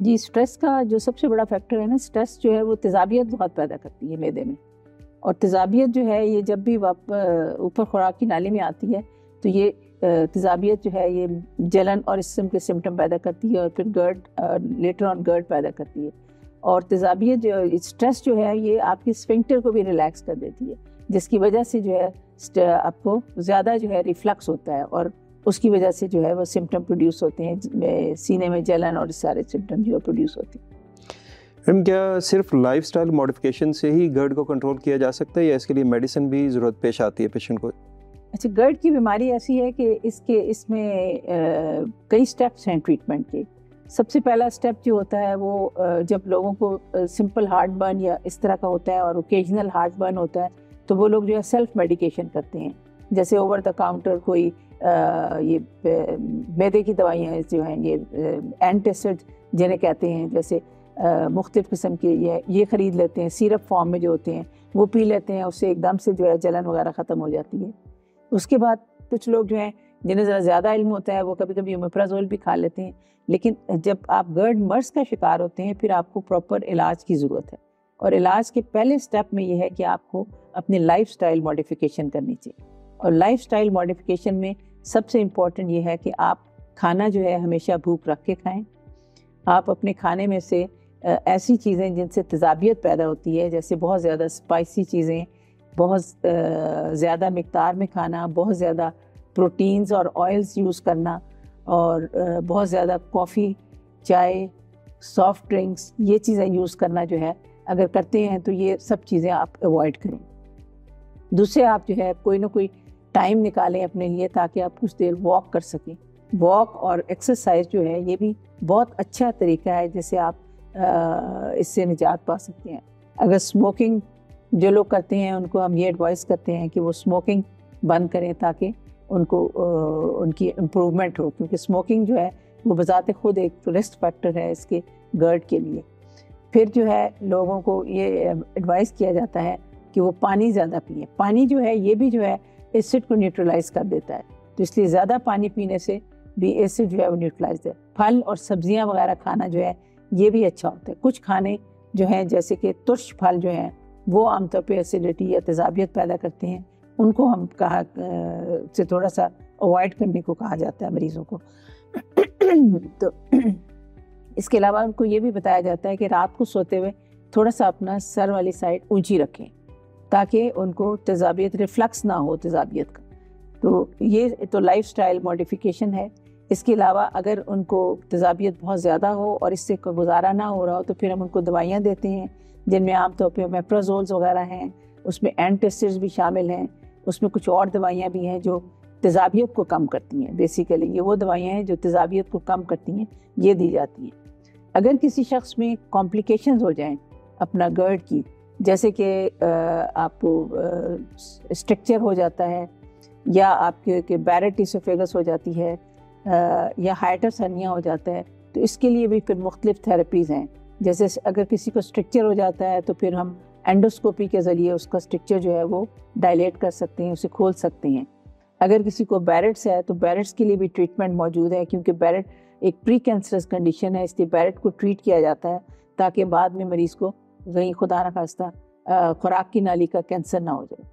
جی stress کا جو سب سے بڑا فیکٹر ہے نا، سٹریس جو ہے وہ تیزابیت بہت پیدا کرتی ہے معدے میں، اور تیزابیت جو ہے یہ جب بھی اوپر خوراک کی نالی میں آتی ہے تو یہ تیزابیت جو ہے یہ جلن اور اس قسم کے سمٹم پیدا کرتی ہے، اور پھر گرڈ لیٹر آن گرڈ پیدا کرتی ہے. اور تیزابیت جو اسٹریس جو ہے یہ آپ کے اسفنکٹر کو بھی ریلیکس کر دیتی ہے، جس کی وجہ سے جو ہے آپ کو زیادہ جو ہے ریفلکس ہوتا ہے، اور اس کی وجہ سے جو ہے وہ سمٹم پروڈیوس ہوتے ہیں، سینے میں جلن اور سارے سمٹم جو ہے پروڈیوس ہوتے ہیں. میم کیا صرف لائف سٹائل ماڈیفکیشن سے ہی گرڈ کو کنٹرول کیا جا سکتا ہے یا اس کے لیے میڈیسن بھی ضرورت پیش آتی ہے پیشنٹ کو؟ اچھا، گرڈ کی بیماری ایسی ہے کہ اس میں کئی سٹیپس ہیں ٹریٹمنٹ کے. سب سے پہلا سٹیپ جو ہوتا ہے وہ جب لوگوں کو سمپل ہارٹ برن یا اس طرح کا ہوتا ہے اور اوکیجنل ہارٹ برن ہوتا ہے تو وہ لوگ جو ہے سیلف میڈیکیشن کرتے ہیں، جیسے اوور دا کاؤنٹر کوئی یہ معدے کی دوائیاں جو ہیں یہ اینٹیسڈ جنہیں کہتے ہیں، جیسے مختلف قسم کے یہ خرید لیتے ہیں، سیرپ فارم میں جو ہوتے ہیں وہ پی لیتے ہیں، اس سے ایک دم سے جو ہے جلن وغیرہ ختم ہو جاتی ہے. اس کے بعد کچھ لوگ جو ہیں جنہیں ذرا زیادہ علم ہوتا ہے وہ کبھی کبھی اومیپرازول بھی کھا لیتے ہیں. لیکن جب آپ گرڈ مرض کا شکار ہوتے ہیں پھر آپ کو پراپر علاج کی ضرورت ہے، اور علاج کے پہلے سٹیپ میں یہ ہے کہ آپ کو اپنی لائف سٹائل ماڈیفیکیشن کرنی چاہیے. اور لائف سٹائل ماڈیفیکیشن میں سب سے امپورٹنٹ یہ ہے کہ آپ کھانا جو ہے ہمیشہ بھوک رکھ کے کھائیں. آپ اپنے کھانے میں سے ایسی چیزیں جن سے تیزابیت پیدا ہوتی ہے، جیسے بہت زیادہ اسپائسی چیزیں، بہت زیادہ مقدار میں کھانا، بہت زیادہ پروٹینز اور آئلز یوز کرنا، اور بہت زیادہ کافی، چائے، سافٹ ڈرنکس، یہ چیزیں یوز کرنا جو ہے اگر کرتے ہیں تو یہ سب چیزیں آپ ایوائڈ کریں. دوسرے آپ جو ہے کوئی نہ کوئی ٹائم نکالیں اپنے لیے تاکہ آپ کچھ دیر واک کر سکیں. واک اور ایکسرسائز جو ہے یہ بھی بہت اچھا طریقہ ہے جس سے آپ اس سے نجات پا سکتے ہیں. اگر اسموکنگ جو لوگ کرتے ہیں ان کو ہم یہ ایڈوائز کرتے ہیں کہ وہ اسموکنگ بند کریں تاکہ ان کو ان کی امپروومنٹ ہو، کیونکہ اسموکنگ جو ہے وہ بذات خود ایک رسک فیکٹر ہے اس کے گرڈ کے لیے. پھر جو ہے لوگوں کو یہ ایڈوائز کیا جاتا ہے کہ وہ پانی زیادہ پئیں. پانی جو ہے یہ بھی جو ہے ایسڈ کو نیوٹرلائز کر دیتا ہے، تو اس لیے زیادہ پانی پینے سے بھی ایسڈ جو ہے وہ نیوٹرلائز ہے. پھل اور سبزیاں وغیرہ کھانا جو ہے یہ بھی اچھا ہوتا ہے. کچھ کھانے جو ہیں جیسے کہ ترش پھل جو ہیں وہ عام طور پہ ایسیڈیٹی یا تیزابیت پیدا کرتے ہیں، ان کو ہم سے تھوڑا سا اوائڈ کرنے کو کہا جاتا ہے مریضوں کو. تو اس کے علاوہ ان کو یہ بھی بتایا جاتا ہے کہ رات کو سوتے ہوئے تھوڑا سا اپنا سر والی سائڈ اونچی رکھیں تاکہ ان کو تیزابیت ریفلکس نہ ہو تیزابیت کا. تو یہ تو لائف سٹائل ماڈیفیکیشن ہے. اس کے علاوہ اگر ان کو تیزابیت بہت زیادہ ہو اور اس سے کوئی گزارا نہ ہو رہا ہو تو پھر ہم ان کو دوائیاں دیتے ہیں جن میں عام طور پہ اومیپرازولز وغیرہ ہیں، اس میں اینٹیسڈز بھی شامل ہیں، اس میں کچھ اور دوائیاں بھی ہیں جو تیزابیت کو کم کرتی ہیں. بیسیکلی یہ وہ دوائیاں ہیں جو تیزابیت کو کم کرتی ہیں، یہ دی جاتی ہیں. اگر کسی شخص میں کمپلیکیشنز ہو جائیں اپنا گرڈ کی، جیسے کہ آپ کو اسٹرکچر ہو جاتا ہے یا آپ کے بیرٹ ایسوفیگس ہو جاتی ہے یا ہائٹس ہرنیا ہو جاتا ہے، تو اس کے لیے بھی پھر مختلف تھراپیز ہیں. جیسے اگر کسی کو اسٹرکچر ہو جاتا ہے تو پھر ہم اینڈوسکوپی کے ذریعے اس کا اسٹرکچر جو ہے وہ ڈائلیٹ کر سکتے ہیں، اسے کھول سکتے ہیں. اگر کسی کو بیرٹس ہے تو بیرٹس کے لیے بھی ٹریٹمنٹ موجود ہے، کیونکہ بیرٹ ایک پری کینسرس کنڈیشن ہے، اس لیے بیرٹ کو ٹریٹ کیا جاتا ہے تاکہ بعد میں مریض کو کہیں خدا نہ خواستہ خوراک کی نالی کا کینسر نہ ہو جائے.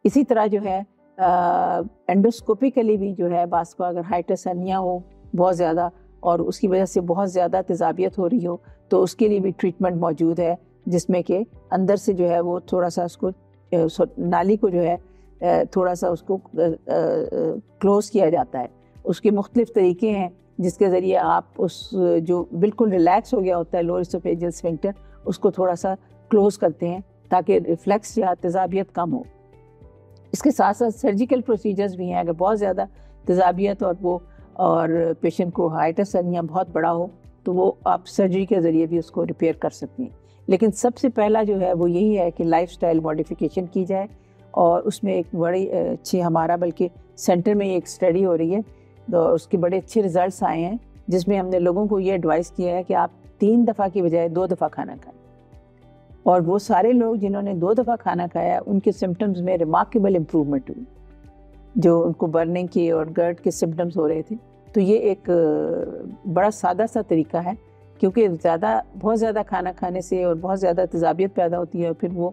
اسی طرح جو ہے اینڈوسکوپیکلی بھی جو ہے بعض کو اگر ہائٹس ہرنیا ہو بہت زیادہ اور اس کی وجہ سے بہت زیادہ تیزابیت ہو رہی ہو تو اس کے لیے بھی ٹریٹمنٹ موجود ہے، جس میں کہ اندر سے جو ہے وہ تھوڑا سا اس کو نالی کو جو ہے تھوڑا سا اس کو کلوز کیا جاتا ہے. اس کے مختلف طریقے ہیں جس کے ذریعے آپ اس جو بالکل ریلیکس ہو گیا ہوتا ہے لوور اسوفیجل اسفنکٹر، اس کو تھوڑا سا کلوز کرتے ہیں تاکہ ریفلیکس یا تیزابیت کم ہو. اس کے ساتھ ساتھ سرجیکل پروسیجرز بھی ہیں. اگر بہت زیادہ تیزابیت اور پیشنٹ کو ہائٹس ہرنیا بہت بڑا ہو تو وہ آپ سرجری کے ذریعے بھی اس کو ریپیئر کر سکتے ہیں. لیکن سب سے پہلا جو ہے وہ یہی ہے کہ لائف سٹائل ماڈیفیکیشن کی جائے، اور اس میں ایک بڑی اچھی ہمارا بلکہ سینٹر میں ایک اسٹڈی ہو رہی ہے تو اس کے بڑے اچھے ریزلٹس آئے ہیں، جس میں ہم نے لوگوں کو یہ ایڈوائز کیا ہے کہ آپ 3 دفعہ کی بجائے 2 دفعہ کھانا کھائیں. اور وہ سارے لوگ جنہوں نے 2 دفعہ کھانا کھایا ان کے سمٹمز میں ریمارکیبل امپروومنٹ ہوئی، جو ان کو برننگ کی اور گرڈ کے سمٹمز ہو رہے تھے. تو یہ ایک بڑا سادہ سا طریقہ ہے کیونکہ بہت زیادہ کھانا کھانے سے اور بہت زیادہ تیزابیت پیدا ہوتی ہے اور پھر وہ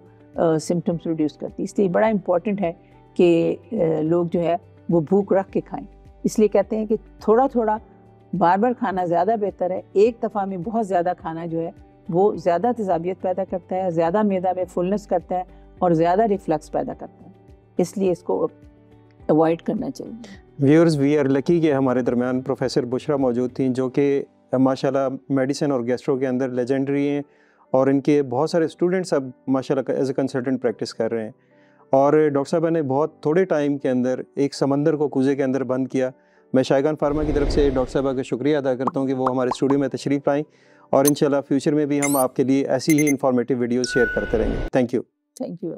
سمٹمس ریڈیوس کرتی ہے. اس لیے بڑا امپورٹنٹ ہے کہ لوگ جو ہے وہ بھوک رکھ کے کھائیں. اس لیے کہتے ہیں کہ تھوڑا تھوڑا بار بار کھانا زیادہ بہتر ہے. ایک دفعہ میں بہت زیادہ کھانا جو ہے وہ زیادہ تیزابیت پیدا کرتا ہے, زیادہ معدہ میں فلنس کرتا ہے اور زیادہ ریفلکس پیدا کرتا ہے. اس لیے اس کو اوائڈ کرنا چاہیے. ویورز, وی آر لکی کہ ہمارے درمیان پروفیسر بشرا موجود تھیں جو کہ ماشاءاللہ میڈیسن اور گیسٹرو کے اندر لیجنڈری ہیں, اور ان کے بہت سارے اسٹوڈنٹس اب ماشاءاللہ ایز اے کنسلٹنٹ پریکٹس کر رہے ہیں. اور ڈاکٹر صاحبہ نے بہت تھوڑے ٹائم کے اندر ایک سمندر کو کوزے کے اندر بند کیا. میں شائگان فارما کی طرف سے ڈاکٹر صاحبہ کا شکریہ ادا کرتا ہوں کہ وہ ہمارے اسٹوڈیو میں تشریف لائیں, اور انشاءاللہ فیوچر میں بھی ہم آپ کے لیے ایسی ہی انفارمیٹیو ویڈیوز شیئر کرتے رہیں گے. Thank you. Thank you.